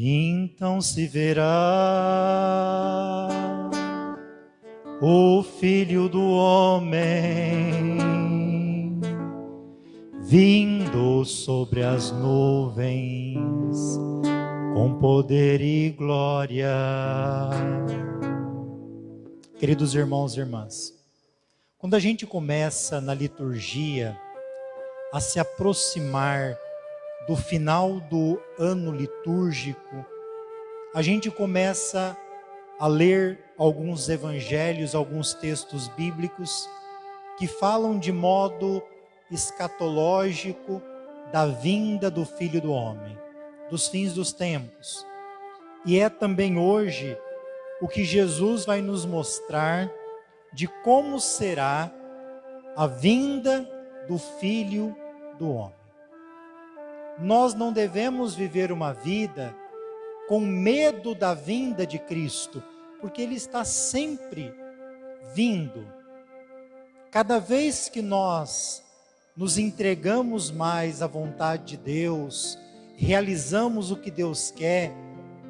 Então se verá o Filho do Homem vindo sobre as nuvens com poder e glória. Queridos irmãos e irmãs, quando a gente começa na liturgia a se aproximar do final do ano litúrgico, a gente começa a ler alguns evangelhos, alguns textos bíblicos que falam de modo escatológico da vinda do Filho do Homem, dos fins dos tempos. E é também hoje o que Jesus vai nos mostrar de como será a vinda do Filho do Homem. Nós não devemos viver uma vida com medo da vinda de Cristo, porque Ele está sempre vindo. Cada vez que nós nos entregamos mais à vontade de Deus, realizamos o que Deus quer,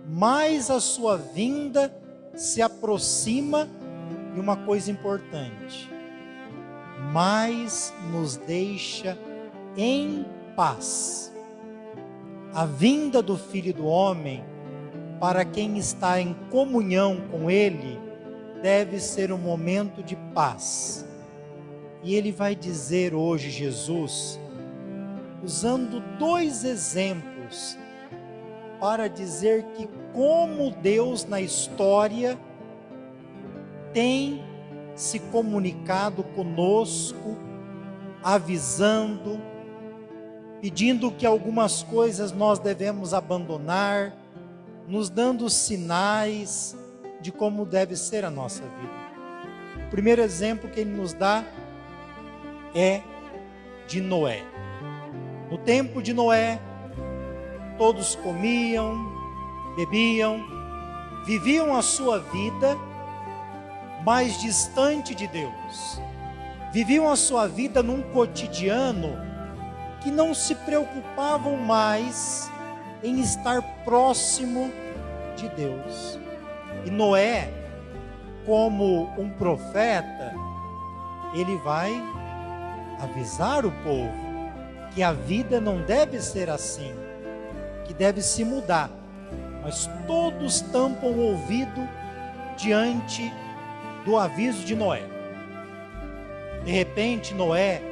mais a sua vinda se aproxima, e uma coisa importante, mais nos deixa em paz. A vinda do Filho do Homem, para quem está em comunhão com Ele, deve ser um momento de paz. E Ele vai dizer hoje, Jesus, usando dois exemplos, para dizer que como Deus na história tem se comunicado conosco, avisando, pedindo que algumas coisas nós devemos abandonar, nos dando sinais de como deve ser a nossa vida. O primeiro exemplo que Ele nos dá é de Noé. No tempo de Noé, todos comiam, bebiam, viviam a sua vida mais distante de Deus. Viviam a sua vida num cotidiano que não se preocupavam mais em estar próximo de Deus. E Noé, como um profeta, ele vai avisar o povo que a vida não deve ser assim, que deve se mudar. Mas todos tampam o ouvido diante do aviso de Noé. De repente, Noé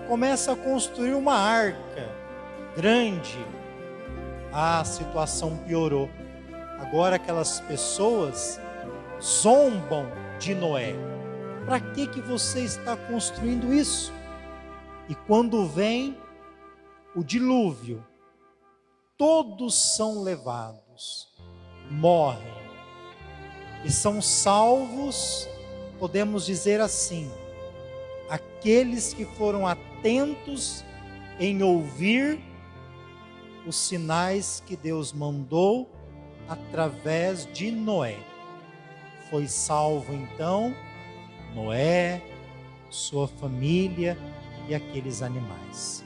começa a construir uma arca grande. A situação piorou. Agora aquelas pessoas zombam de Noé. Para que você está construindo isso? E quando vem o dilúvio, todos são levados, morrem. E são salvos, podemos dizer assim, aqueles que foram atentos em ouvir os sinais que Deus mandou através de Noé. Foi salvo então Noé, sua família e aqueles animais.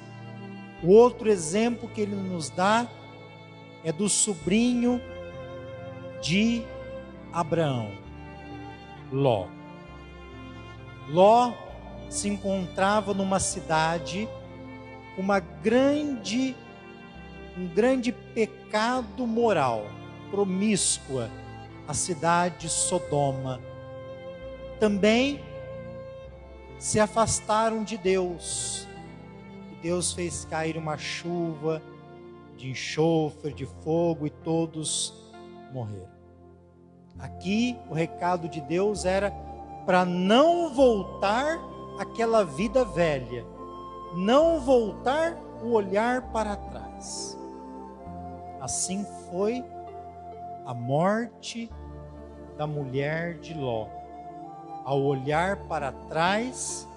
O outro exemplo que ele nos dá é do sobrinho de Abraão, Ló. Ló se encontrava numa cidade com um grande pecado moral, promíscua, a cidade de Sodoma. Também se afastaram de Deus. E Deus fez cair uma chuva de enxofre, de fogo, e todos morreram. Aqui o recado de Deus era para não voltar àquela vida velha, não voltar o olhar para trás. Assim foi a morte da mulher de Ló. Ao olhar para trás,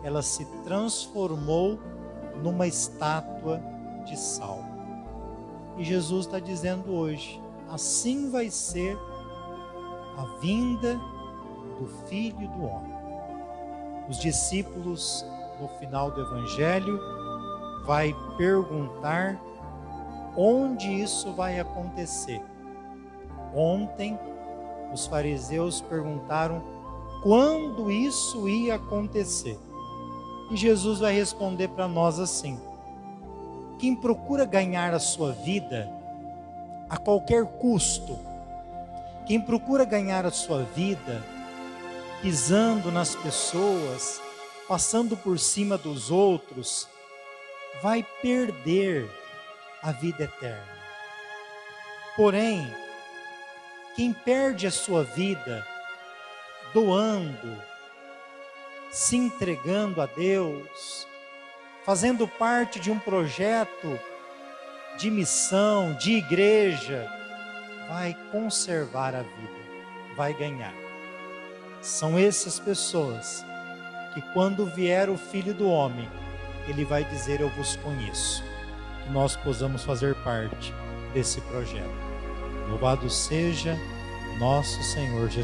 ela se transformou numa estátua de sal. E Jesus está dizendo hoje, assim vai ser a vinda do Filho do Homem. Os discípulos, no final do Evangelho, vai perguntar onde isso vai acontecer. Ontem, os fariseus perguntaram quando isso ia acontecer. E Jesus vai responder para nós assim: quem procura ganhar a sua vida a qualquer custo, quem procura ganhar a sua vida pisando nas pessoas, passando por cima dos outros, vai perder a vida eterna. Porém, quem perde a sua vida doando, se entregando a Deus, fazendo parte de um projeto de missão, de igreja, vai conservar a vida, vai ganhar. São essas pessoas que quando vier o Filho do Homem, Ele vai dizer: eu vos conheço. Que nós possamos fazer parte desse projeto. Louvado seja nosso Senhor Jesus.